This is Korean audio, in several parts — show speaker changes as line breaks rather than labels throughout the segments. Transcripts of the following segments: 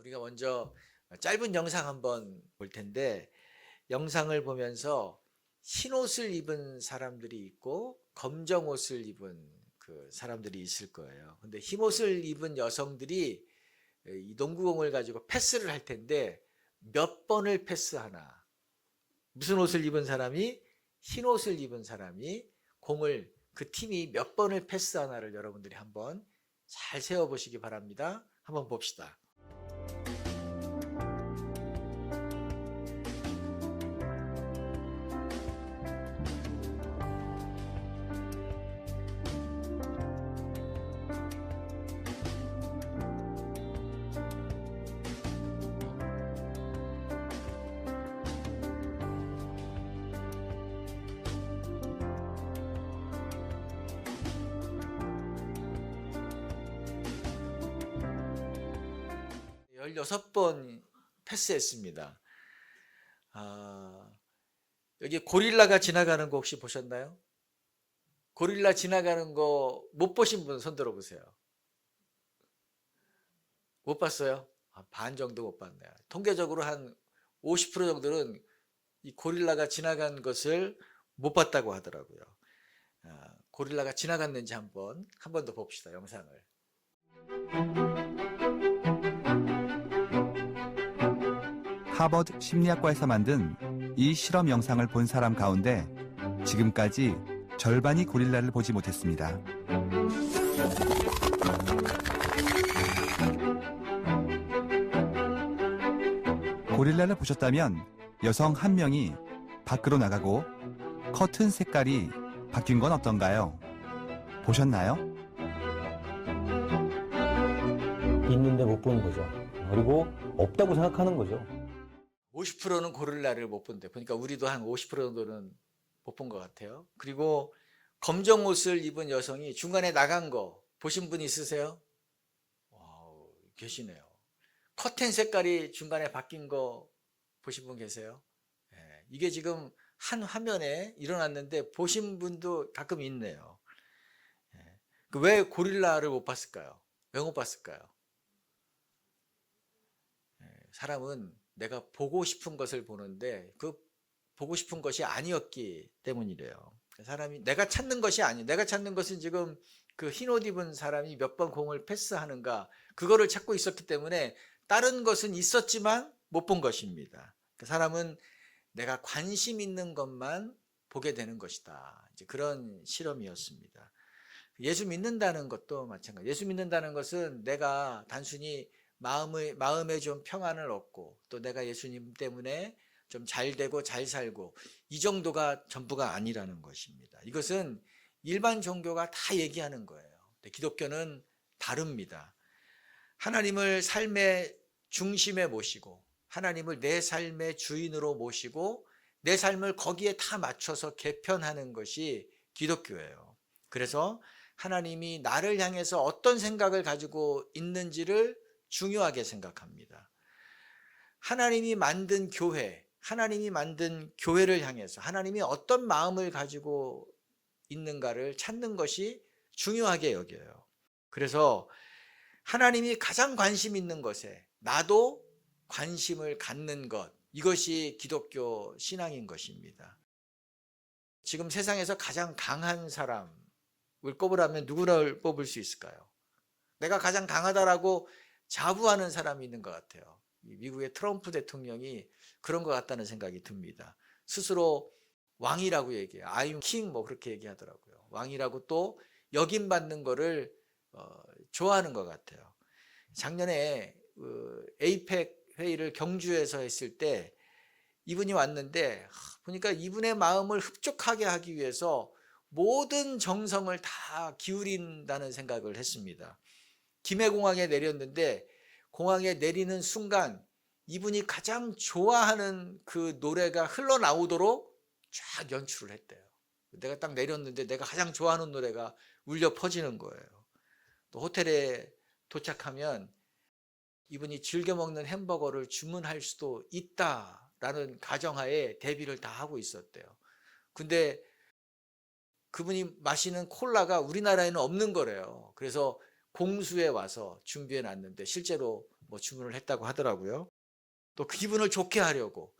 우리가 먼저 짧은 영상 한번 볼 텐데, 영상을 보면서 흰 옷을 입은 사람들이 있고 검정 옷을 입은 그 사람들이 있을 거예요. 근데 흰 옷을 입은 여성들이 이 농구공을 가지고 패스를 할 텐데 몇 번을 패스하나, 무슨 옷을 입은 사람이, 흰 옷을 입은 사람이 공을, 그 팀이 몇 번을 패스하나를 여러분들이 한번 잘 세워보시기 바랍니다. 한번 봅시다. 16번 패스했습니다. 여기 고릴라가 지나가는 거 혹시 보셨나요? 고릴라 지나가는 거 못 보신 분 손 들어보세요. 못 봤어요? 반 정도 못 봤네요. 통계적으로 한 50% 정도는 이 고릴라가 지나간 것을 못 봤다고 하더라고요. 고릴라가 지나갔는지 한 번 더 봅시다, 영상을.
하버드 심리학과에서 만든 이 실험 영상을 본 사람 가운데 지금까지 절반이 고릴라를 보지 못했습니다. 고릴라를 보셨다면 여성 한 명이 밖으로 나가고 커튼 색깔이 바뀐 건 어떤가요? 보셨나요?
있는데 못 보는 거죠. 그리고 없다고 생각하는 거죠.
50%는 고릴라를 못 본대. 보니까 우리도 한 50% 정도는 못 본 것 같아요. 그리고 검정 옷을 입은 여성이 중간에 나간 거 보신 분 있으세요? 계시네요. 커튼 색깔이 중간에 바뀐 거 보신 분 계세요? 이게 지금 한 화면에 일어났는데 보신 분도 가끔 있네요. 왜 고릴라를 못 봤을까요? 왜 못 봤을까요? 사람은 내가 보고 싶은 것을 보는데 그 보고 싶은 것이 아니었기 때문이래요. 사람이 내가 찾는 것이 아니에요. 내가 찾는 것은 지금 그 흰 옷 입은 사람이 몇 번 공을 패스하는가, 그거를 찾고 있었기 때문에 다른 것은 있었지만 못 본 것입니다. 그 사람은 내가 관심 있는 것만 보게 되는 것이다. 이제 그런 실험이었습니다. 예수 믿는다는 것도 마찬가지. 예수 믿는다는 것은 내가 단순히 마음에 좀 평안을 얻고 또 내가 예수님 때문에 좀 잘 되고 잘 살고 이 정도가 전부가 아니라는 것입니다. 이것은 일반 종교가 다 얘기하는 거예요. 근데 기독교는 다릅니다. 하나님을 삶의 중심에 모시고 하나님을 내 삶의 주인으로 모시고 내 삶을 거기에 다 맞춰서 개편하는 것이 기독교예요. 그래서 하나님이 나를 향해서 어떤 생각을 가지고 있는지를 중요하게 생각합니다. 하나님이 만든 교회, 하나님이 만든 교회를 향해서 하나님이 어떤 마음을 가지고 있는가를 찾는 것이 중요하게 여겨요. 그래서 하나님이 가장 관심 있는 것에 나도 관심을 갖는 것, 이것이 기독교 신앙인 것입니다. 지금 세상에서 가장 강한 사람을 꼽으라면 누구를 뽑을 수 있을까요? 내가 가장 강하다라고 자부하는 사람이 있는 것 같아요. 미국의 트럼프 대통령이 그런 것 같다는 생각이 듭니다. 스스로 왕이라고 얘기해요. I'm king 뭐 그렇게 얘기하더라고요. 왕이라고 또 역임받는 거를 좋아하는 것 같아요. 작년에 에이펙 회의를 경주에서 했을 때 이분이 왔는데 보니까 이분의 마음을 흡족하게 하기 위해서 모든 정성을 다 기울인다는 생각을 했습니다. 김해공항에 내렸는데 공항에 내리는 순간 이분이 가장 좋아하는 그 노래가 흘러나오도록 쫙 연출을 했대요. 내가 딱 내렸는데 내가 가장 좋아하는 노래가 울려 퍼지는 거예요. 또 호텔에 도착하면 이분이 즐겨 먹는 햄버거를 주문할 수도 있다라는 가정하에 대비를 다 하고 있었대요. 근데 그분이 마시는 콜라가 우리나라에는 없는 거래요. 그래서 공수에 와서 준비해 놨는데 실제로 뭐 주문을 했다고 하더라고요. 또 그 기분을 좋게 하려고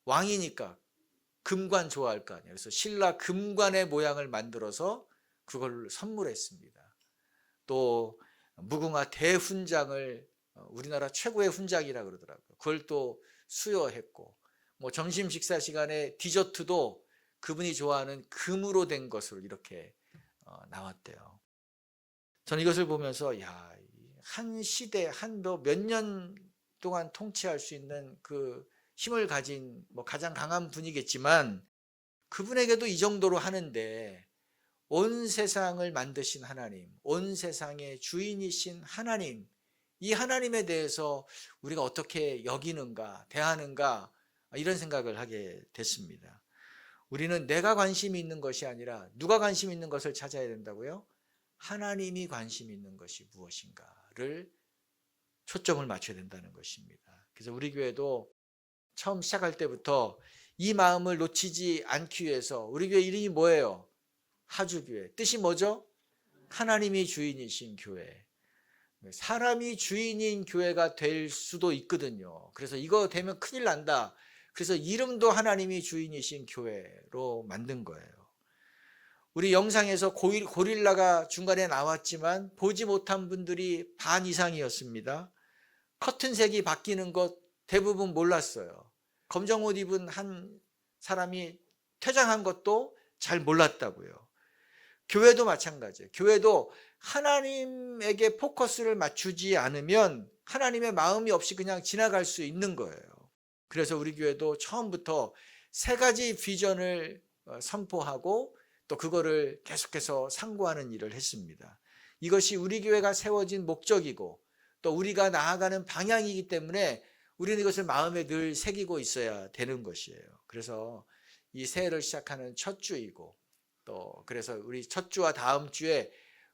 왕이니까 금관 좋아할 거 아니에요. 그래서 신라 금관의 모양을 만들어서 그걸 선물했습니다. 또 무궁화 대훈장을 우리나라 최고의 훈장이라 그러더라고요. 그걸 또 수여했고, 뭐 점심 식사 시간에 디저트도 그분이 좋아하는 금으로 된 것으로 이렇게 나왔대요. 저는 이것을 보면서 한 시대 한 몇 년 동안 통치할 수 있는 그 힘을 가진 뭐 가장 강한 분이겠지만 그분에게도 이 정도로 하는데 온 세상을 만드신 하나님, 온 세상의 주인이신 하나님, 이 하나님에 대해서 우리가 어떻게 여기는가, 대하는가, 이런 생각을 하게 됐습니다. 우리는 내가 관심이 있는 것이 아니라 누가 관심 있는 것을 찾아야 된다고요? 하나님이 관심 있는 것이 무엇인가를 초점을 맞춰야 된다는 것입니다. 그래서 우리 교회도 처음 시작할 때부터 이 마음을 놓치지 않기 위해서 우리 교회 이름이 뭐예요? 하주교회. 뜻이 뭐죠? 하나님이 주인이신 교회. 사람이 주인인 교회가 될 수도 있거든요. 그래서 이거 되면 큰일 난다. 그래서 이름도 하나님이 주인이신 교회로 만든 거예요. 우리 영상에서 고릴라가 중간에 나왔지만 보지 못한 분들이 반 이상이었습니다. 커튼색이 바뀌는 것 대부분 몰랐어요. 검정 옷 입은 한 사람이 퇴장한 것도 잘 몰랐다고요. 교회도 마찬가지예요. 교회도 하나님에게 포커스를 맞추지 않으면 하나님의 마음이 없이 그냥 지나갈 수 있는 거예요. 그래서 우리 교회도 처음부터 3가지 비전을 선포하고 또 그거를 계속해서 상고하는 일을 했습니다. 이것이 우리 교회가 세워진 목적이고 또 우리가 나아가는 방향이기 때문에 우리는 이것을 마음에 늘 새기고 있어야 되는 것이에요. 그래서 이 새해를 시작하는 첫 주이고 또 그래서 우리 첫 주와 다음 주에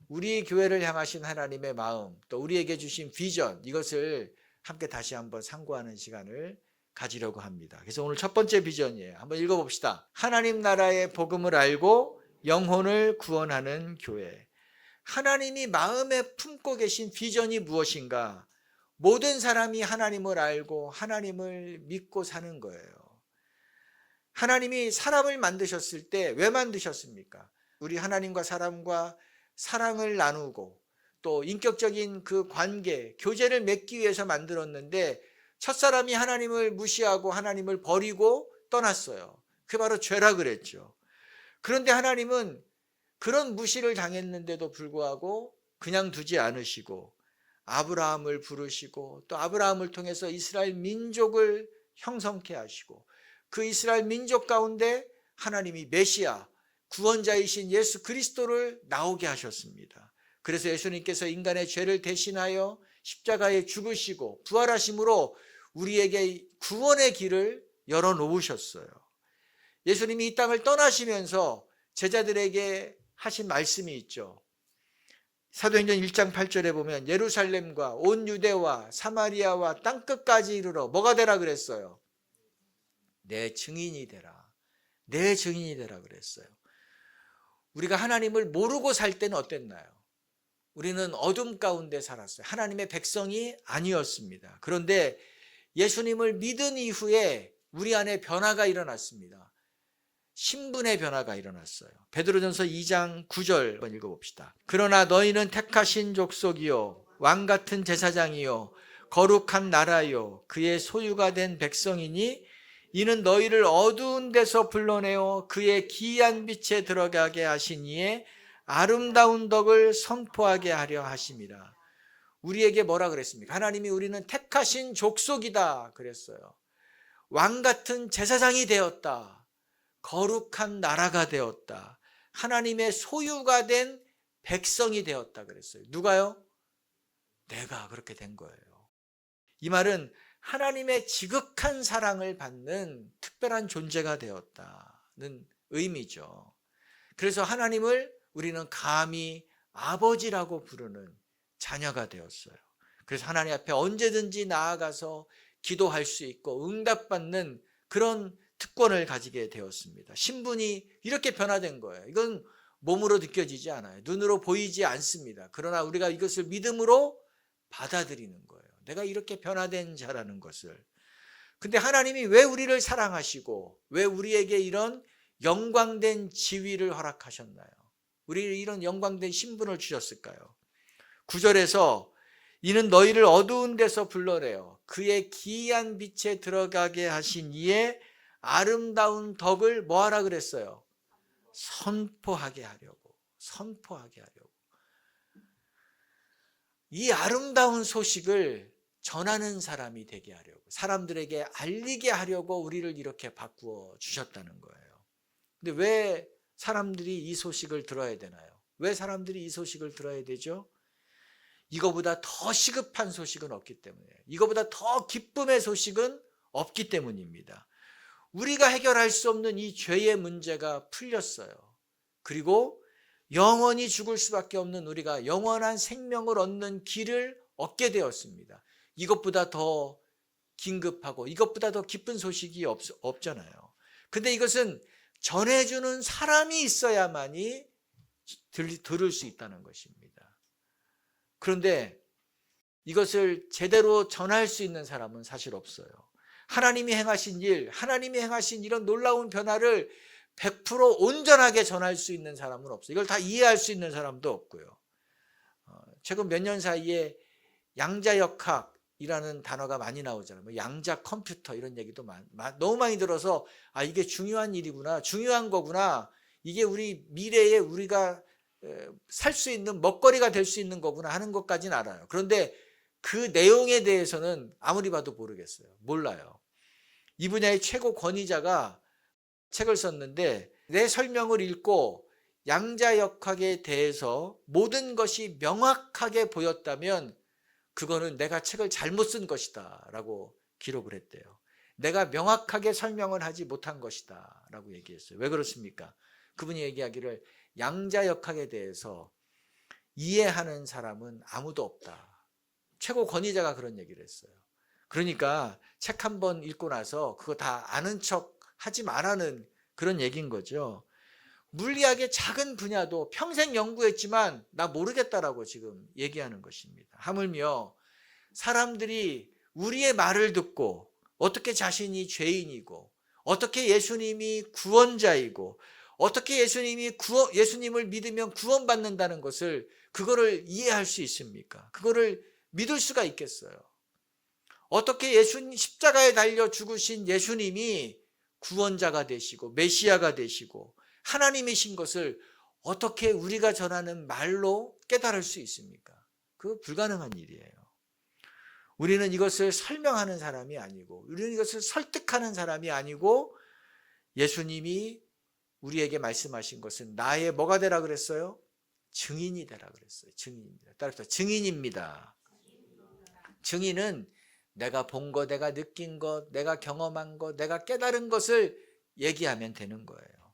우리 교회를 향하신 하나님의 마음 또 우리에게 주신 비전 이것을 함께 다시 한번 상고하는 시간을 가지려고 합니다. 그래서 오늘 첫 번째 비전이에요. 한번 읽어봅시다. 하나님 나라의 복음을 알고 영혼을 구원하는 교회. 하나님이 마음에 품고 계신 비전이 무엇인가? 모든 사람이 하나님을 알고 하나님을 믿고 사는 거예요. 하나님이 사람을 만드셨을 때 왜 만드셨습니까? 우리 하나님과 사람과 사랑을 나누고 또 인격적인 그 관계, 교제를 맺기 위해서 만들었는데 첫사람이 하나님을 무시하고 하나님을 버리고 떠났어요. 그게 바로 죄라 그랬죠. 그런데 하나님은 그런 무시를 당했는데도 불구하고 그냥 두지 않으시고 아브라함을 부르시고 또 아브라함을 통해서 이스라엘 민족을 형성케 하시고 그 이스라엘 민족 가운데 하나님이 메시아, 구원자이신 예수 그리스도를 나오게 하셨습니다. 그래서 예수님께서 인간의 죄를 대신하여 십자가에 죽으시고 부활하심으로 우리에게 구원의 길을 열어놓으셨어요. 예수님이 이 땅을 떠나시면서 제자들에게 하신 말씀이 있죠. 사도행전 1장 8절에 보면 예루살렘과 온 유대와 사마리아와 땅끝까지 이르러 뭐가 되라 그랬어요? 내 증인이 되라. 내 증인이 되라 그랬어요. 우리가 하나님을 모르고 살 때는 어땠나요? 우리는 어둠 가운데 살았어요. 하나님의 백성이 아니었습니다. 그런데 예수님을 믿은 이후에 우리 안에 변화가 일어났습니다. 신분의 변화가 일어났어요. 베드로전서 2장 9절 한번 읽어봅시다. 그러나 너희는 택하신 족속이요 왕같은 제사장이요 거룩한 나라요 그의 소유가 된 백성이니 이는 너희를 어두운 데서 불러내어 그의 기이한 빛에 들어가게 하신 이의 아름다운 덕을 선포하게 하려 하심이라. 우리에게 뭐라 그랬습니까? 하나님이 우리는 택하신 족속이다 그랬어요. 왕같은 제사장이 되었다. 거룩한 나라가 되었다. 하나님의 소유가 된 백성이 되었다 그랬어요. 누가요? 내가 그렇게 된 거예요. 이 말은 하나님의 지극한 사랑을 받는 특별한 존재가 되었다는 의미죠. 그래서 하나님을 우리는 감히 아버지라고 부르는 자녀가 되었어요. 그래서 하나님 앞에 언제든지 나아가서 기도할 수 있고 응답받는 그런 특권을 가지게 되었습니다. 신분이 이렇게 변화된 거예요. 이건 몸으로 느껴지지 않아요. 눈으로 보이지 않습니다. 그러나 우리가 이것을 믿음으로 받아들이는 거예요. 내가 이렇게 변화된 자라는 것을. 근데 하나님이 왜 우리를 사랑하시고 왜 우리에게 이런 영광된 지위를 허락하셨나요? 우리 이런 영광된 신분을 주셨을까요? 9절에서 이는 너희를 어두운 데서 불러내어 그의 기이한 빛에 들어가게 하신 이의 아름다운 덕을 뭐하라 그랬어요? 선포하게 하려고. 선포하게 하려고. 이 아름다운 소식을 전하는 사람이 되게 하려고, 사람들에게 알리게 하려고 우리를 이렇게 바꾸어 주셨다는 거예요. 근데 왜 사람들이 이 소식을 들어야 되나요? 왜 사람들이 이 소식을 들어야 되죠? 이거보다 더 시급한 소식은 없기 때문에, 이거보다 더 기쁨의 소식은 없기 때문입니다. 우리가 해결할 수 없는 이 죄의 문제가 풀렸어요. 그리고 영원히 죽을 수밖에 없는 우리가 영원한 생명을 얻는 길을 얻게 되었습니다. 이것보다 더 긴급하고 이것보다 더 기쁜 소식이 없잖아요. 근데 이것은 전해주는 사람이 있어야만이 들을 수 있다는 것입니다. 그런데 이것을 제대로 전할 수 있는 사람은 사실 없어요. 하나님이 행하신 일, 하나님이 행하신 이런 놀라운 변화를 100% 온전하게 전할 수 있는 사람은 없어요. 이걸 다 이해할 수 있는 사람도 없고요. 최근 몇 년 사이에 양자역학이라는 단어가 많이 나오잖아요. 뭐 양자 컴퓨터 이런 얘기도 너무 많이 들어서 이게 중요한 일이구나, 중요한 거구나, 이게 우리 미래에 우리가 살 수 있는 먹거리가 될 수 있는 거구나 하는 것까지는 알아요. 그런데 그 내용에 대해서는 아무리 봐도 모르겠어요. 몰라요. 이 분야의 최고 권위자가 책을 썼는데 내 설명을 읽고 양자역학에 대해서 모든 것이 명확하게 보였다면 그거는 내가 책을 잘못 쓴 것이다 라고 기록을 했대요. 내가 명확하게 설명을 하지 못한 것이다 라고 얘기했어요. 왜 그렇습니까? 그분이 얘기하기를 양자역학에 대해서 이해하는 사람은 아무도 없다. 최고 권위자가 그런 얘기를 했어요. 그러니까 책 한 번 읽고 나서 그거 다 아는 척 하지 말라는 그런 얘기인 거죠. 물리학의 작은 분야도 평생 연구했지만 나 모르겠다라고 지금 얘기하는 것입니다. 하물며 사람들이 우리의 말을 듣고 어떻게 자신이 죄인이고 어떻게 예수님이 구원자이고 어떻게 예수님을 믿으면 구원받는다는 것을 그거를 이해할 수 있습니까? 그거를 믿을 수가 있겠어요? 어떻게 십자가에 달려 죽으신 예수님이 구원자가 되시고 메시아가 되시고 하나님이신 것을 어떻게 우리가 전하는 말로 깨달을 수 있습니까? 그거 불가능한 일이에요. 우리는 이것을 설명하는 사람이 아니고 우리는 이것을 설득하는 사람이 아니고 예수님이 우리에게 말씀하신 것은 나의 뭐가 되라 그랬어요? 증인이 되라 그랬어요. 증인입니다. 따라서 증인입니다. 증인은 내가 본 것, 내가 느낀 것, 내가 경험한 것, 내가 깨달은 것을 얘기하면 되는 거예요.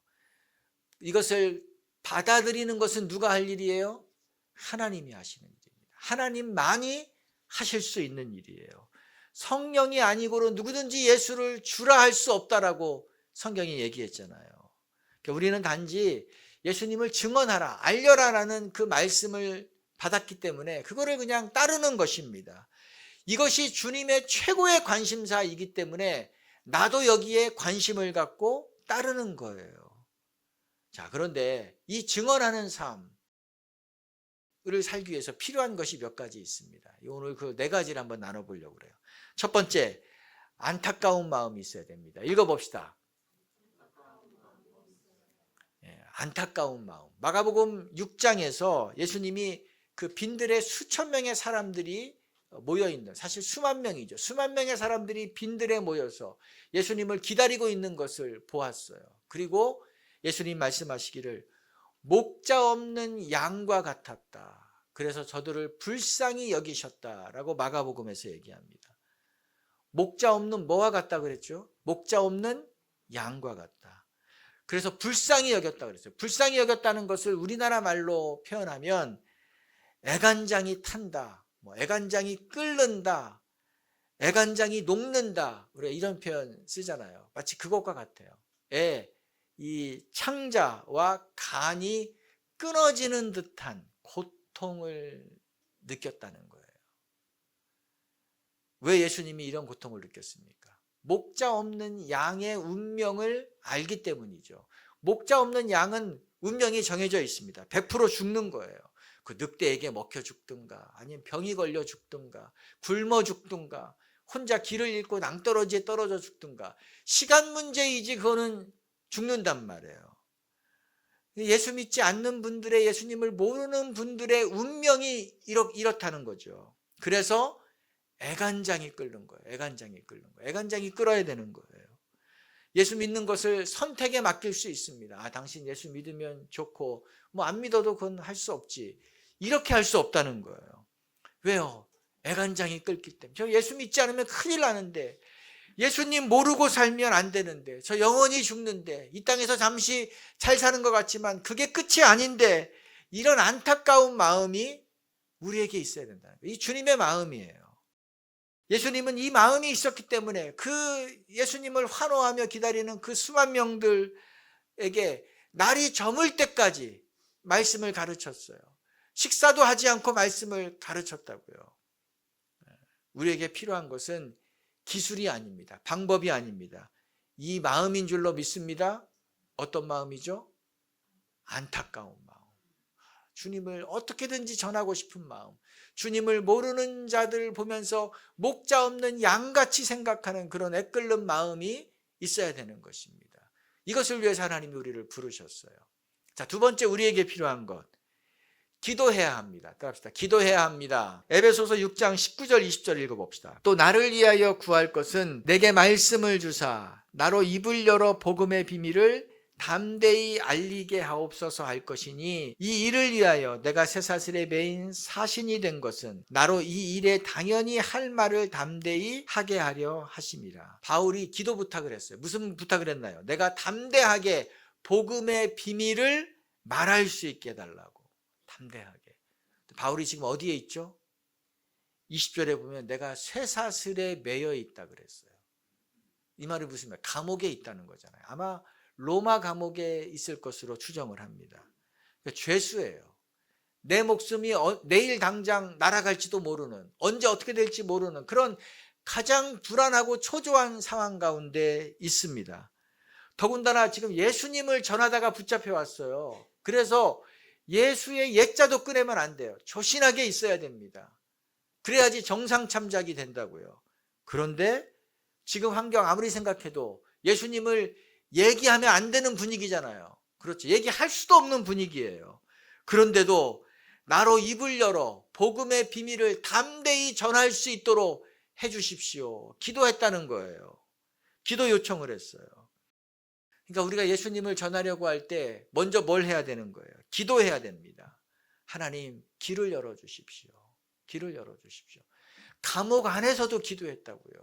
이것을 받아들이는 것은 누가 할 일이에요? 하나님이 하시는 일입니다. 하나님만이 하실 수 있는 일이에요. 성령이 아니고는 누구든지 예수를 주라 할 수 없다라고 성경이 얘기했잖아요. 그러니까 우리는 단지 예수님을 증언하라, 알려라라는 그 말씀을 받았기 때문에 그거를 그냥 따르는 것입니다. 이것이 주님의 최고의 관심사이기 때문에 나도 여기에 관심을 갖고 따르는 거예요. 자, 그런데 이 증언하는 삶을 살기 위해서 필요한 것이 몇 가지 있습니다. 오늘 그 네 가지를 한번 나눠보려고 그래요. 첫 번째, 안타까운 마음이 있어야 됩니다. 읽어봅시다. 안타까운 마음. 마가복음 6장에서 예수님이 그 빈들에 수천 명의 사람들이 모여있는, 사실 수만 명이죠. 수만 명의 사람들이 빈들에 모여서 예수님을 기다리고 있는 것을 보았어요. 그리고 예수님 말씀하시기를 목자 없는 양과 같았다. 그래서 저들을 불쌍히 여기셨다라고 마가복음에서 얘기합니다. 목자 없는 뭐와 같다 그랬죠? 목자 없는 양과 같다. 그래서 불쌍히 여겼다 그랬어요. 불쌍히 여겼다는 것을 우리나라 말로 표현하면 애간장이 탄다, 애간장이 끓는다, 애간장이 녹는다, 우리가 이런 표현 쓰잖아요. 마치 그것과 같아요. 이 창자와 간이 끊어지는 듯한 고통을 느꼈다는 거예요. 왜 예수님이 이런 고통을 느꼈습니까? 목자 없는 양의 운명을 알기 때문이죠. 목자 없는 양은 운명이 정해져 있습니다. 100% 죽는 거예요. 그 늑대에게 먹혀 죽든가, 아니면 병이 걸려 죽든가, 굶어 죽든가, 혼자 길을 잃고 낭떠러지에 떨어져 죽든가, 시간 문제이지 그거는 죽는단 말이에요. 예수 믿지 않는 분들의, 예수님을 모르는 분들의 운명이 이렇다는 거죠. 그래서 애간장이 끓는 거예요. 애간장이 끓는 거예요. 애간장이 끓어야 되는 거예요. 예수 믿는 것을 선택에 맡길 수 있습니다. 아, 당신 예수 믿으면 좋고 뭐 안 믿어도 그건 할 수 없지. 이렇게 할 수 없다는 거예요. 왜요? 애간장이 끓기 때문에. 저 예수 믿지 않으면 큰일 나는데, 예수님 모르고 살면 안 되는데, 저 영원히 죽는데, 이 땅에서 잠시 잘 사는 것 같지만 그게 끝이 아닌데, 이런 안타까운 마음이 우리에게 있어야 된다는 거예요. 이 주님의 마음이에요. 예수님은 이 마음이 있었기 때문에 그 예수님을 환호하며 기다리는 그 수만 명들에게 날이 저물 때까지 말씀을 가르쳤어요. 식사도 하지 않고 말씀을 가르쳤다고요. 우리에게 필요한 것은 기술이 아닙니다. 방법이 아닙니다. 이 마음인 줄로 믿습니다. 어떤 마음이죠? 안타까운 마음. 주님을 어떻게든지 전하고 싶은 마음. 주님을 모르는 자들 보면서 목자 없는 양같이 생각하는 그런 애끓는 마음이 있어야 되는 것입니다. 이것을 위해서 하나님이 우리를 부르셨어요. 자, 두 번째 우리에게 필요한 것. 기도해야 합니다. 따라합시다. 기도해야 합니다. 에베소서 6장 19절 20절 읽어봅시다. 또 나를 위하여 구할 것은 내게 말씀을 주사 나로 입을 열어 복음의 비밀을 담대히 알리게 하옵소서 할 것이니, 이 일을 위하여 내가 쇠사슬에 매인 사신이 된 것은 나로 이 일에 당연히 할 말을 담대히 하게 하려 하심이라. 바울이 기도 부탁을 했어요. 무슨 부탁을 했나요? 내가 담대하게 복음의 비밀을 말할 수 있게 해달라고. 담대하게. 바울이 지금 어디에 있죠? 20절에 보면 내가 쇠사슬에 매여 있다 그랬어요. 이 말이 무슨 말? 감옥에 있다는 거잖아요. 아마 로마 감옥에 있을 것으로 추정을 합니다. 그러니까 죄수예요. 내 목숨이 내일 당장 날아갈지도 모르는, 언제 어떻게 될지 모르는 그런 가장 불안하고 초조한 상황 가운데 있습니다. 더군다나 지금 예수님을 전하다가 붙잡혀 왔어요. 그래서 예수의 옛자도 꺼내면 안 돼요. 조신하게 있어야 됩니다. 그래야지 정상 참작이 된다고요. 그런데 지금 환경 아무리 생각해도 예수님을 얘기하면 안 되는 분위기잖아요. 그렇죠. 얘기할 수도 없는 분위기예요. 그런데도 나로 입을 열어 복음의 비밀을 담대히 전할 수 있도록 해주십시오. 기도했다는 거예요. 기도 요청을 했어요. 그러니까 우리가 예수님을 전하려고 할 때 먼저 뭘 해야 되는 거예요? 기도해야 됩니다. 하나님, 길을 열어주십시오. 길을 열어주십시오. 감옥 안에서도 기도했다고요.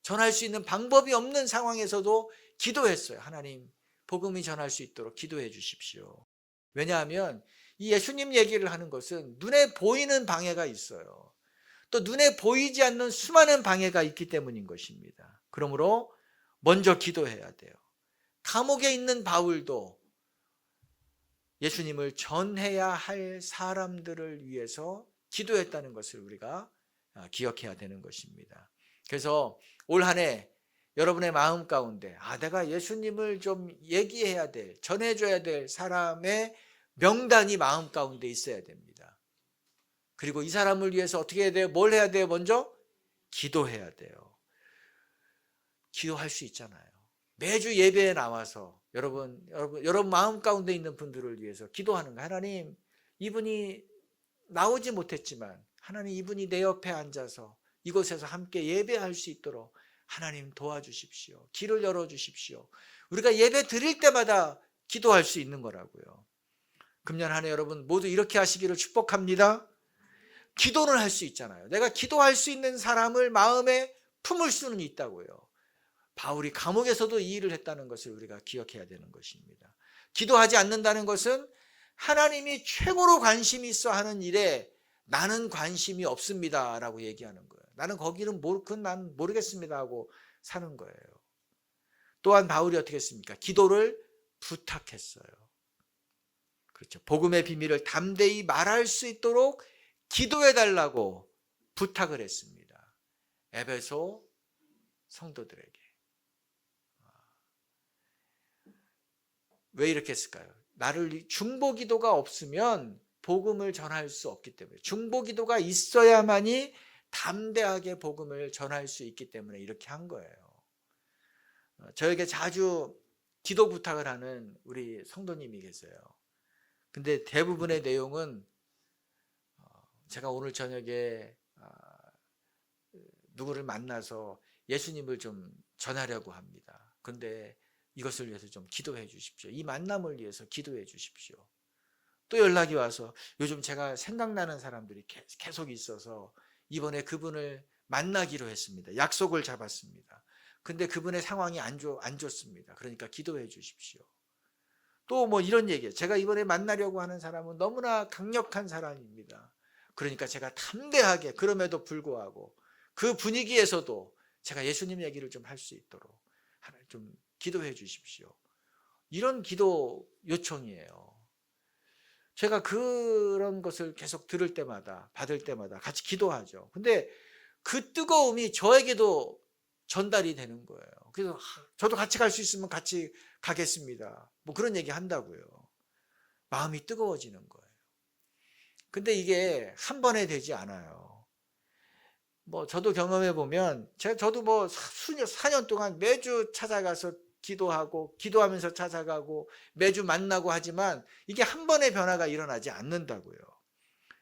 전할 수 있는 방법이 없는 상황에서도 기도했어요. 하나님, 복음이 전할 수 있도록 기도해 주십시오. 왜냐하면 이 예수님 얘기를 하는 것은 눈에 보이는 방해가 있어요. 또 눈에 보이지 않는 수많은 방해가 있기 때문인 것입니다. 그러므로 먼저 기도해야 돼요. 감옥에 있는 바울도 예수님을 전해야 할 사람들을 위해서 기도했다는 것을 우리가 기억해야 되는 것입니다. 그래서 올 한 해 여러분의 마음 가운데 내가 예수님을 좀 얘기해야 될, 전해줘야 될 사람의 명단이 마음 가운데 있어야 됩니다. 그리고 이 사람을 위해서 어떻게 해야 돼요? 뭘 해야 돼요? 먼저 기도해야 돼요. 기도할 수 있잖아요. 매주 예배에 나와서 여러분 마음 가운데 있는 분들을 위해서 기도하는 거예요. 하나님, 이분이 나오지 못했지만 하나님, 이분이 내 옆에 앉아서 이곳에서 함께 예배할 수 있도록 하나님 도와주십시오. 길을 열어주십시오. 우리가 예배 드릴 때마다 기도할 수 있는 거라고요. 금년 한 해 여러분 모두 이렇게 하시기를 축복합니다. 기도를 할 수 있잖아요. 내가 기도할 수 있는 사람을 마음에 품을 수는 있다고요. 바울이 감옥에서도 이 일을 했다는 것을 우리가 기억해야 되는 것입니다. 기도하지 않는다는 것은 하나님이 최고로 관심이 있어 하는 일에 나는 관심이 없습니다 라고 얘기하는 거예요. 나는 거기는 그건 난 모르겠습니다 하고 사는 거예요. 또한 바울이 어떻게 했습니까? 기도를 부탁했어요. 그렇죠. 복음의 비밀을 담대히 말할 수 있도록 기도해 달라고 부탁을 했습니다. 에베소 성도들에게. 왜 이렇게 했을까요? 나를 중보기도가 없으면 복음을 전할 수 없기 때문에, 중보기도가 있어야만이 담대하게 복음을 전할 수 있기 때문에 이렇게 한 거예요. 저에게 자주 기도 부탁을 하는 우리 성도님이 계세요. 근데 대부분의 내용은 제가 오늘 저녁에 누구를 만나서 예수님을 좀 전하려고 합니다. 그런데 이것을 위해서 좀 기도해 주십시오. 이 만남을 위해서 기도해 주십시오. 또 연락이 와서 요즘 제가 생각나는 사람들이 계속 있어서 이번에 그분을 만나기로 했습니다. 약속을 잡았습니다. 근데 그분의 상황이 안 좋습니다. 그러니까 기도해 주십시오. 또 뭐 이런 얘기예요. 제가 이번에 만나려고 하는 사람은 너무나 강력한 사람입니다. 그러니까 제가 담대하게, 그럼에도 불구하고 그 분위기에서도 제가 예수님 얘기를 좀 할 수 있도록 하나님 좀 기도해 주십시오. 이런 기도 요청이에요. 제가 그런 것을 계속 들을 때마다, 받을 때마다 같이 기도하죠. 근데 그 뜨거움이 저에게도 전달이 되는 거예요. 그래서 저도 같이 갈 수 있으면 같이 가겠습니다. 뭐 그런 얘기 한다고요. 마음이 뜨거워지는 거예요. 근데 이게 한 번에 되지 않아요. 뭐 저도 경험해 보면 저도 뭐 4년 동안 매주 찾아가서 기도하고 기도하면서 찾아가고 매주 만나고 하지만 이게 한 번의 변화가 일어나지 않는다고요.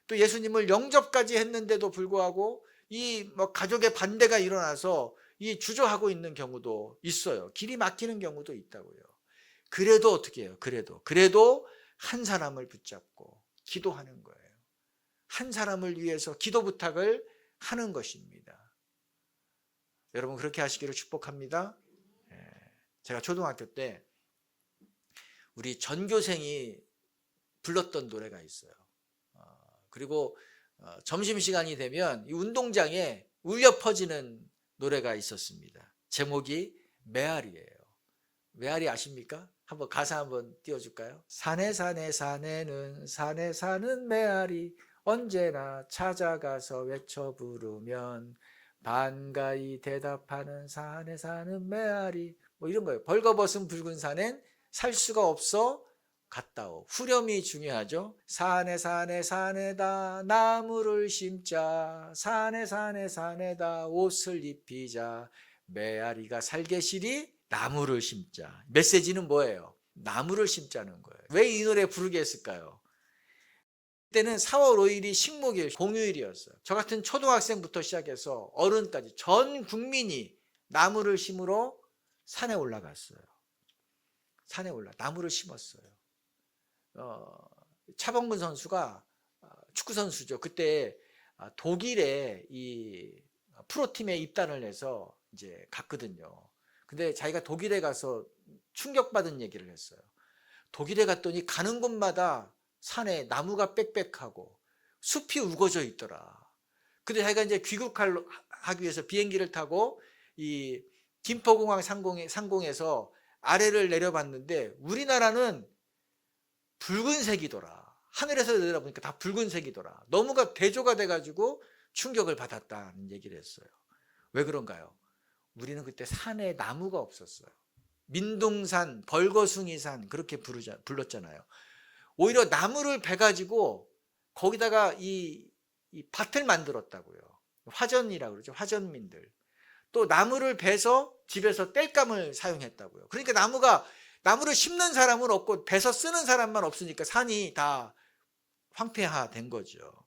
또 예수님을 영접까지 했는데도 불구하고 이 뭐 가족의 반대가 일어나서 이 주저하고 있는 경우도 있어요. 길이 막히는 경우도 있다고요. 그래도 어떻게 해요? 그래도 한 사람을 붙잡고 기도하는 거예요. 한 사람을 위해서 기도 부탁을 하는 것입니다. 여러분 그렇게 하시기를 축복합니다. 제가 초등학교 때 우리 전교생이 불렀던 노래가 있어요. 그리고 점심시간이 되면 이 운동장에 울려 퍼지는 노래가 있었습니다. 제목이 메아리예요. 메아리 아십니까? 한번 가사 한번 띄워줄까요? 산에 사는 산에 사는 메아리 언제나 찾아가서 외쳐 부르면 반가이 대답하는 산에 사는 메아리, 뭐 이런 거예요. 벌거벗은 붉은 산엔 살 수가 없어 갔다오. 후렴이 중요하죠. 산에다 나무를 심자, 산에다 옷을 입히자, 메아리가 살게 시리 나무를 심자. 메시지는 뭐예요? 나무를 심자는 거예요. 왜 이 노래 부르게 했을까요? 그때는 4월 5일이 식목일, 공휴일이었어요. 저 같은 초등학생부터 시작해서 어른까지 전 국민이 나무를 심으러 산에 올라갔어요. 나무를 심었어요. 차범근 선수가 축구 선수죠. 그때 독일의 이 프로팀에 입단을 해서 이제 갔거든요. 근데 자기가 독일에 가서 충격받은 얘기를 했어요. 독일에 갔더니 가는 곳마다 산에 나무가 빽빽하고 숲이 우거져 있더라. 근데 자기가 이제 귀국하기 위해서 비행기를 타고 이 김포공항 상공에서 아래를 내려봤는데 우리나라는 붉은색이더라. 하늘에서 내려보니까 다 붉은색이더라. 너무가 대조가 돼가지고 충격을 받았다는 얘기를 했어요. 왜 그런가요? 우리는 그때 산에 나무가 없었어요. 민둥산, 벌거숭이산 그렇게 불렀잖아요. 오히려 나무를 베가지고 거기다가 이 밭을 만들었다고요. 화전이라고 그러죠. 화전민들. 또 나무를 베서 집에서 땔감을 사용했다고요. 그러니까 나무를 심는 사람은 없고 베서 쓰는 사람만 없으니까 산이 다 황폐화된 거죠.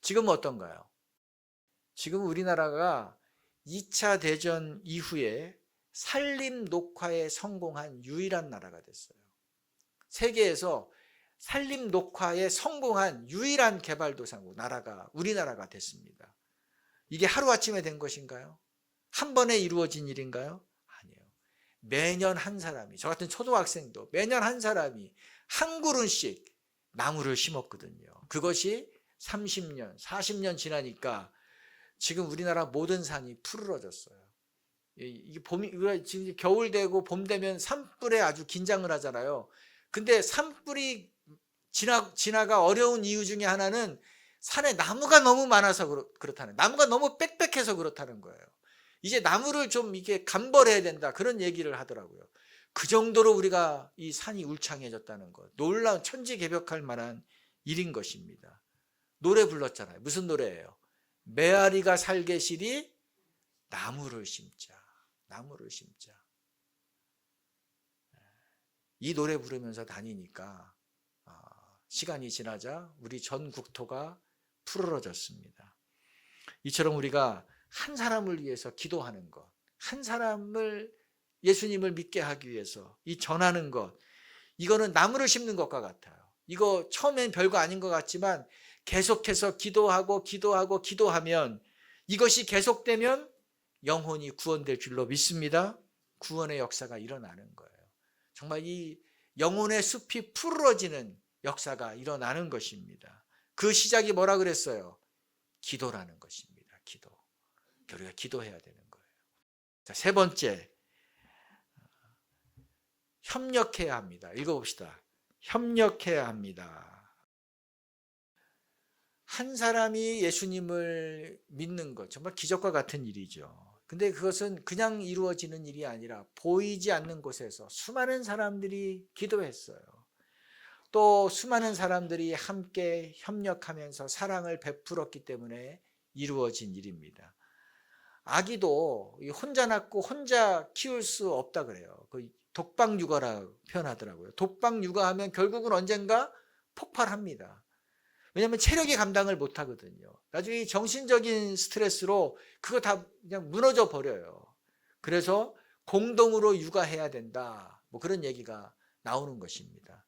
지금은 어떤가요? 지금 우리나라가 2차 대전 이후에 산림 녹화에 성공한 유일한 나라가 됐어요. 세계에서 산림 녹화에 성공한 유일한 개발도상국 나라가 우리나라가 됐습니다. 이게 하루아침에 된 것인가요? 한 번에 이루어진 일인가요? 아니에요. 매년 한 사람이, 저 같은 초등학생도 매년 한 사람이 한 그루씩 나무를 심었거든요. 그것이 30년, 40년 지나니까 지금 우리나라 모든 산이 푸르러졌어요. 이게 지금 겨울 되고 봄 되면 산불에 아주 긴장을 하잖아요. 근데 산불이 진화가 어려운 이유 중에 하나는 산에 나무가 너무 많아서 그렇다는, 나무가 너무 빽빽해서 그렇다는 거예요. 이제 나무를 좀 이게 감벌해야 된다, 그런 얘기를 하더라고요. 그 정도로 우리가 이 산이 울창해졌다는 것, 놀라운 천지개벽할 만한 일인 것입니다. 노래 불렀잖아요. 무슨 노래예요? 메아리가 살게시리 나무를 심자. 나무를 심자. 이 노래 부르면서 다니니까 시간이 지나자 우리 전 국토가 푸르러졌습니다. 이처럼 우리가 한 사람을 위해서 기도하는 것, 한 사람을 예수님을 믿게 하기 위해서 이 전하는 것, 이거는 나무를 심는 것과 같아요. 이거 처음엔 별거 아닌 것 같지만 계속해서 기도하면 이것이 계속되면 영혼이 구원될 줄로 믿습니다. 구원의 역사가 일어나는 거예요. 정말 이 영혼의 숲이 푸르러지는 역사가 일어나는 것입니다. 그 시작이 뭐라 그랬어요? 기도라는 것입니다. 기도. 우리가 기도해야 되는 거예요. 자, 세 번째, 협력해야 합니다. 읽어봅시다. 협력해야 합니다. 한 사람이 예수님을 믿는 것, 정말 기적과 같은 일이죠. 근데 그것은 그냥 이루어지는 일이 아니라 보이지 않는 곳에서 수많은 사람들이 기도했어요. 또 수많은 사람들이 함께 협력하면서 사랑을 베풀었기 때문에 이루어진 일입니다. 아기도 혼자 낳고 혼자 키울 수 없다 그래요. 그 독박 육아라 표현하더라고요. 독박 육아하면 결국은 언젠가 폭발합니다. 왜냐하면 체력이 감당을 못하거든요. 나중에 정신적인 스트레스로 그거 다 그냥 무너져 버려요. 그래서 공동으로 육아해야 된다, 뭐 그런 얘기가 나오는 것입니다.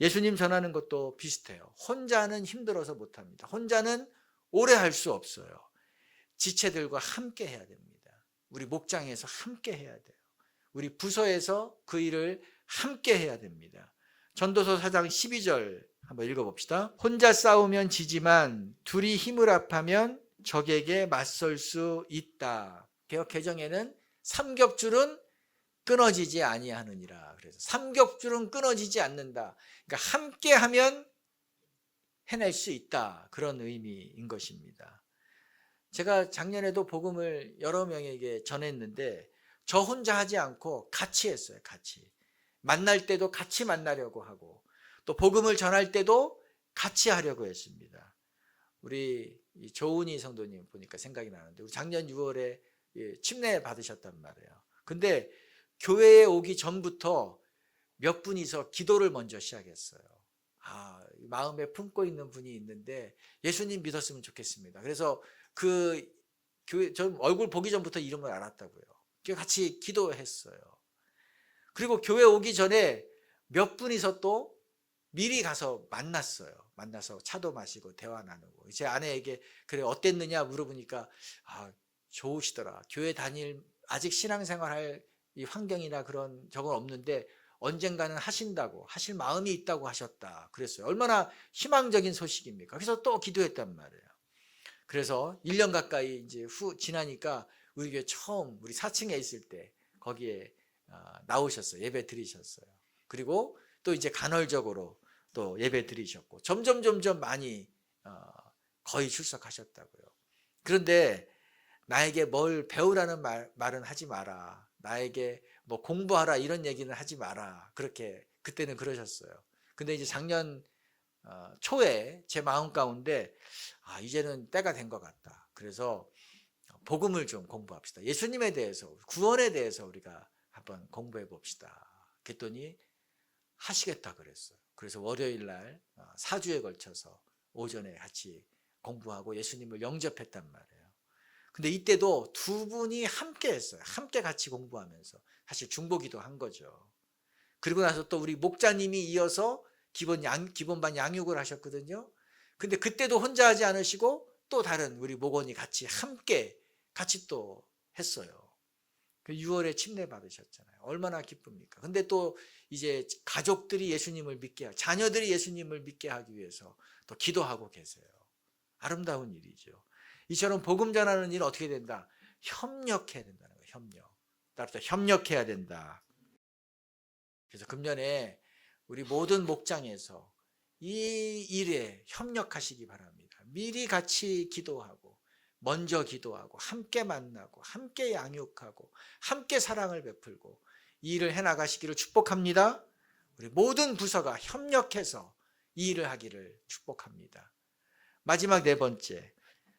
예수님 전하는 것도 비슷해요. 혼자는 힘들어서 못합니다. 혼자는 오래 할 수 없어요. 지체들과 함께 해야 됩니다. 우리 목장에서 함께 해야 돼요. 우리 부서에서 그 일을 함께 해야 됩니다. 전도서 4장 12절 한번 읽어봅시다. 혼자 싸우면 지지만 둘이 힘을 합하면 적에게 맞설 수 있다. 개역 개정에는 삼겹줄은 끊어지지 아니하느니라. 그래서 삼겹줄은 끊어지지 않는다. 그러니까 함께하면 해낼 수 있다, 그런 의미인 것입니다. 제가 작년에도 복음을 여러 명에게 전했는데 저 혼자 하지 않고 같이 했어요. 같이 만날 때도 같이 만나려고 하고 또 복음을 전할 때도 같이 하려고 했습니다. 우리 조은희 성도님 보니까 생각이 나는데, 우리 작년 6월에 침례 받으셨단 말이에요. 근데 교회에 오기 전부터 몇 분이서 기도를 먼저 시작했어요. 마음에 품고 있는 분이 있는데 예수님 믿었으면 좋겠습니다. 그래서 그 교회, 전 얼굴 보기 전부터 이름을 알았다고요. 같이 기도했어요. 그리고 교회 오기 전에 몇 분이서 또 미리 가서 만나서 차도 마시고 대화 나누고, 제 아내에게 그래 어땠느냐 물어보니까 좋으시더라. 교회 다닐 아직 신앙생활할 이 환경이나 그런 적은 없는데 언젠가는 하신다고, 하실 마음이 있다고 하셨다 그랬어요. 얼마나 희망적인 소식입니까? 그래서 또 기도했단 말이에요. 그래서 1년 가까이 이제 지나니까 우리 교회 처음 우리 4층에 있을 때 거기에 나오셨어요. 예배 드리셨어요. 그리고 또 이제 간헐적으로 또 예배 드리셨고 점점 많이 거의 출석하셨다고요. 그런데 나에게 뭘 배우라는 말은 하지 마라, 나에게 뭐 공부하라 이런 얘기는 하지 마라, 그렇게 그때는 그러셨어요. 근데 이제 작년 초에 제 마음 가운데 이제는 때가 된 것 같다. 그래서 복음을 좀 공부합시다. 예수님에 대해서, 구원에 대해서 우리가 한번 공부해 봅시다. 그랬더니 하시겠다 그랬어요. 그래서 월요일 날 4주에 걸쳐서 오전에 같이 공부하고 예수님을 영접했단 말이에요. 근데 이때도 두 분이 함께 했어요. 함께 같이 공부하면서 사실 중보기도 한 거죠. 그리고 나서 또 우리 목자님이 이어서 기본반 양육을 하셨거든요. 근데 그때도 혼자 하지 않으시고 또 다른 우리 목원이 같이 또 했어요. 6월에 침례 받으셨잖아요. 얼마나 기쁩니까? 근데 또 이제 가족들이 예수님을 믿게, 자녀들이 예수님을 믿게 하기 위해서 또 기도하고 계세요. 아름다운 일이죠. 이처럼 복음 전하는 일은 어떻게 된다? 협력해야 된다는 거예요. 협력. 따라서 협력해야 된다. 그래서 금년에 우리 모든 목장에서 이 일에 협력하시기 바랍니다. 미리 같이 기도하고 먼저 기도하고 함께 만나고 함께 양육하고 함께 사랑을 베풀고 이 일을 해나가시기를 축복합니다. 우리 모든 부서가 협력해서 이 일을 하기를 축복합니다. 마지막 네 번째,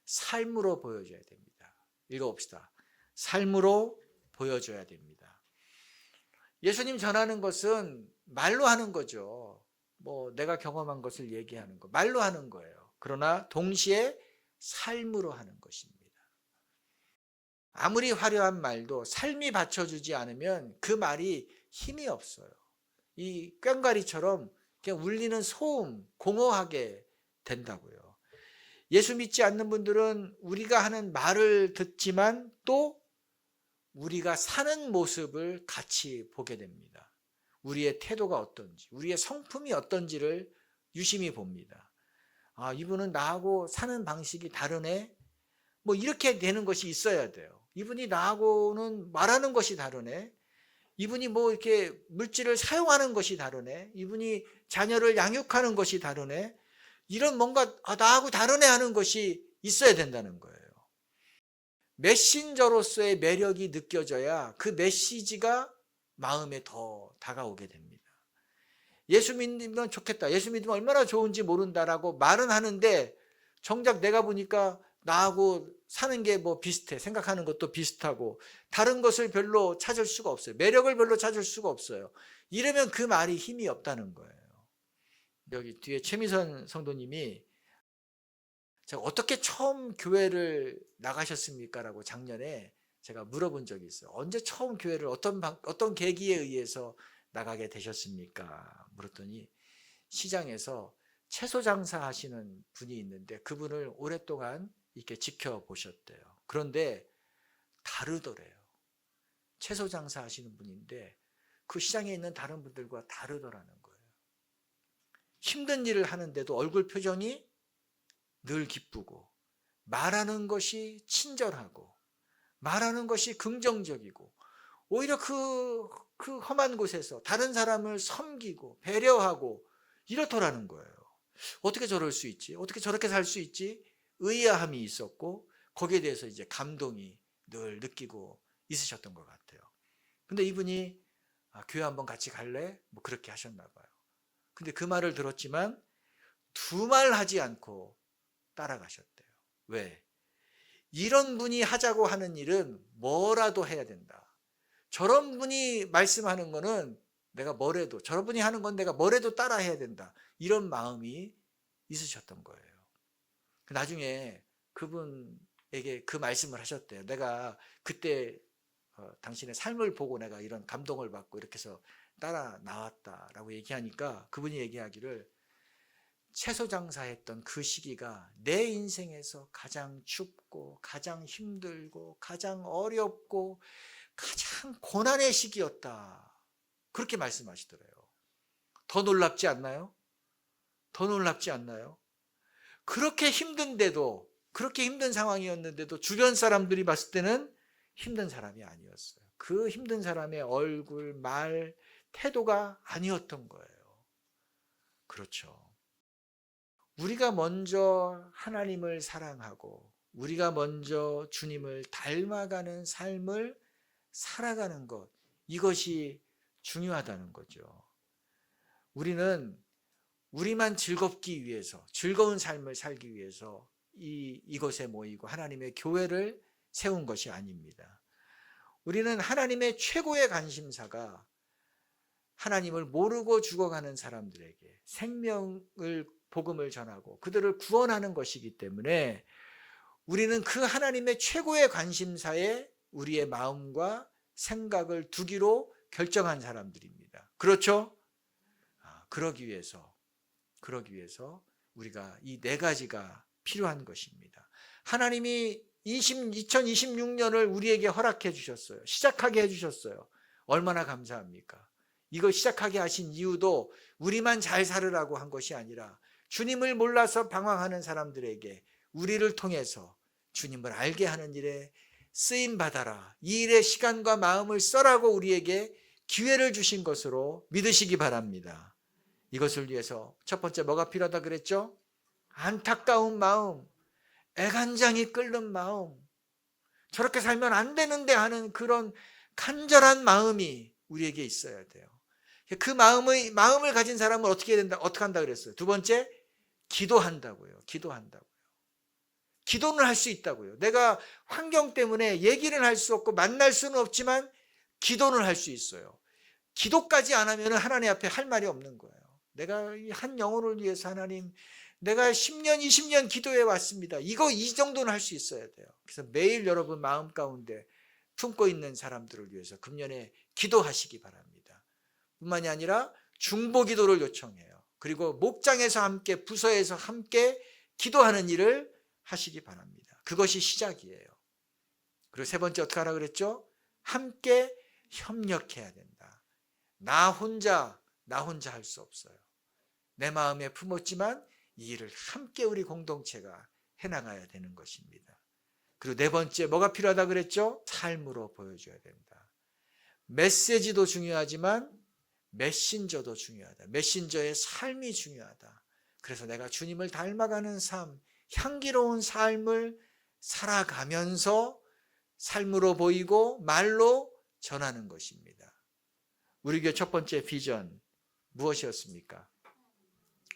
삶으로 보여줘야 됩니다. 읽어봅시다. 삶으로 보여줘야 됩니다. 예수님 전하는 것은 말로 하는 거죠. 뭐 내가 경험한 것을 얘기하는 거, 말로 하는 거예요. 그러나 동시에 삶으로 하는 것입니다. 아무리 화려한 말도 삶이 받쳐주지 않으면 그 말이 힘이 없어요. 이 꽹과리처럼 그냥 울리는 소음, 공허하게 된다고요. 예수 믿지 않는 분들은 우리가 하는 말을 듣지만 또 우리가 사는 모습을 같이 보게 됩니다. 우리의 태도가 어떤지, 우리의 성품이 어떤지를 유심히 봅니다. 아, 이분은 나하고 사는 방식이 다르네? 뭐 이렇게 되는 것이 있어야 돼요. 이분이 나하고는 말하는 것이 다르네? 이분이 뭐 이렇게 물질을 사용하는 것이 다르네? 이분이 자녀를 양육하는 것이 다르네? 이런 뭔가 나하고 다르네 하는 것이 있어야 된다는 거예요. 메신저로서의 매력이 느껴져야 그 메시지가 마음에 더 다가오게 됩니다. 예수 믿으면 좋겠다, 예수 믿으면 얼마나 좋은지 모른다라고 말은 하는데 정작 내가 보니까 나하고 사는 게 뭐 비슷해, 생각하는 것도 비슷하고 다른 것을 별로 찾을 수가 없어요. 매력을 별로 찾을 수가 없어요. 이러면 그 말이 힘이 없다는 거예요. 여기 뒤에 최미선 성도님이 제가 어떻게 처음 교회를 나가셨습니까? 라고 작년에 제가 물어본 적이 있어요. 언제 처음 교회를 어떤 계기에 의해서 나가게 되셨습니까? 물었더니 시장에서 채소 장사 하시는 분이 있는데 그분을 오랫동안 이렇게 지켜보셨대요. 그런데 다르더래요. 채소 장사 하시는 분인데 그 시장에 있는 다른 분들과 다르더라는 거예요. 힘든 일을 하는데도 얼굴 표정이 늘 기쁘고 말하는 것이 친절하고 말하는 것이 긍정적이고 오히려 그 험한 곳에서 다른 사람을 섬기고 배려하고 이렇더라는 거예요. 어떻게 저럴 수 있지? 어떻게 저렇게 살 수 있지? 의아함이 있었고 거기에 대해서 이제 감동이 늘 느끼고 있으셨던 것 같아요. 근데 이분이 교회 한번 같이 갈래? 뭐 그렇게 하셨나 봐요. 근데 그 말을 들었지만 두말 하지 않고 따라가셨대요. 왜? 이런 분이 하자고 하는 일은 뭐라도 해야 된다. 저런 분이 말씀하는 거는 내가 뭐래도, 저런 분이 하는 건 내가 뭐래도 따라 해야 된다. 이런 마음이 있으셨던 거예요. 나중에 그분에게 그 말씀을 하셨대요. 내가 그때 당신의 삶을 보고 내가 이런 감동을 받고 이렇게 해서 따라 나왔다라고 얘기하니까 그분이 얘기하기를 채소 장사했던 그 시기가 내 인생에서 가장 춥고 가장 힘들고 가장 어렵고 가장 고난의 시기였다. 그렇게 말씀하시더래요. 더 놀랍지 않나요? 더 놀랍지 않나요? 그렇게 힘든데도, 그렇게 힘든 상황이었는데도 주변 사람들이 봤을 때는 힘든 사람이 아니었어요. 그 힘든 사람의 얼굴, 말, 태도가 아니었던 거예요. 그렇죠. 우리가 먼저 하나님을 사랑하고 우리가 먼저 주님을 닮아가는 삶을 살아가는 것, 이것이 중요하다는 거죠. 우리는 우리만 즐겁기 위해서, 즐거운 삶을 살기 위해서 이곳에 모이고 하나님의 교회를 세운 것이 아닙니다. 우리는 하나님의 최고의 관심사가 하나님을 모르고 죽어가는 사람들에게 복음을 전하고 그들을 구원하는 것이기 때문에 우리는 그 하나님의 최고의 관심사에 우리의 마음과 생각을 두기로 결정한 사람들입니다. 그렇죠? 그러기 위해서 우리가 이 네 가지가 필요한 것입니다. 하나님이 2026년을 우리에게 허락해 주셨어요. 시작하게 해 주셨어요. 얼마나 감사합니까? 이걸 시작하게 하신 이유도 우리만 잘 살으라고 한 것이 아니라 주님을 몰라서 방황하는 사람들에게 우리를 통해서 주님을 알게 하는 일에 쓰임 받아라. 이 일에 시간과 마음을 써라고 우리에게 기회를 주신 것으로 믿으시기 바랍니다. 이것을 위해서 첫 번째 뭐가 필요하다 그랬죠? 안타까운 마음, 애간장이 끓는 마음, 저렇게 살면 안 되는데 하는 그런 간절한 마음이 우리에게 있어야 돼요. 그 마음을 가진 사람은 어떻게 해야 된다? 어떻게 한다 그랬어요? 두 번째, 기도한다고요. 기도한다고요. 기도는 할 수 있다고요. 내가 환경 때문에 얘기는 할 수 없고 만날 수는 없지만 기도는 할 수 있어요. 기도까지 안 하면 하나님 앞에 할 말이 없는 거예요. 내가 이 한 영혼을 위해서 하나님, 내가 10년, 20년 기도해 왔습니다. 이 정도는 할 수 있어야 돼요. 그래서 매일 여러분 마음 가운데 품고 있는 사람들을 위해서 금년에 기도하시기 바랍니다. 뿐만이 아니라 중보 기도를 요청해요. 그리고 목장에서 함께, 부서에서 함께 기도하는 일을 하시기 바랍니다. 그것이 시작이에요. 그리고 세 번째 어떻게 하라 그랬죠? 함께 협력해야 된다. 나 혼자 할 수 없어요. 내 마음에 품었지만 이 일을 함께 우리 공동체가 해나가야 되는 것입니다. 그리고 네 번째 뭐가 필요하다 그랬죠? 삶으로 보여줘야 된다. 메시지도 중요하지만 메신저도 중요하다. 메신저의 삶이 중요하다. 그래서 내가 주님을 닮아가는 삶, 향기로운 삶을 살아가면서 삶으로 보이고 말로 전하는 것입니다. 우리 교회 첫 번째 비전 무엇이었습니까?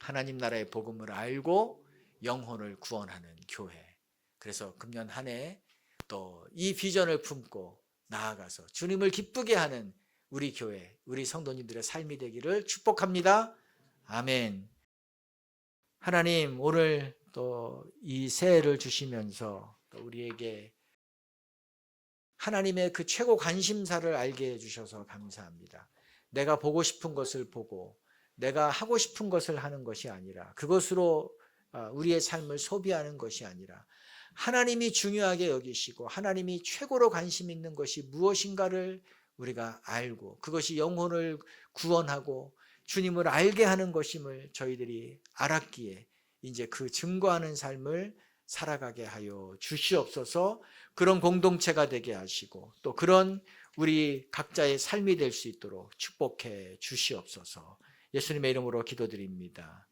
하나님 나라의 복음을 알고 영혼을 구원하는 교회. 그래서 금년 한 해 또 이 비전을 품고 나아가서 주님을 기쁘게 하는 우리 교회, 우리 성도님들의 삶이 되기를 축복합니다. 아멘. 하나님 오늘 또 이 새해를 주시면서 또 우리에게 하나님의 그 최고 관심사를 알게 해주셔서 감사합니다. 내가 보고 싶은 것을 보고 내가 하고 싶은 것을 하는 것이 아니라 그것으로 우리의 삶을 소비하는 것이 아니라 하나님이 중요하게 여기시고 하나님이 최고로 관심 있는 것이 무엇인가를 우리가 알고 그것이 영혼을 구원하고 주님을 알게 하는 것임을 저희들이 알았기에 이제 그 증거하는 삶을 살아가게 하여 주시옵소서. 그런 공동체가 되게 하시고 또 그런 우리 각자의 삶이 될 수 있도록 축복해 주시옵소서. 예수님의 이름으로 기도드립니다.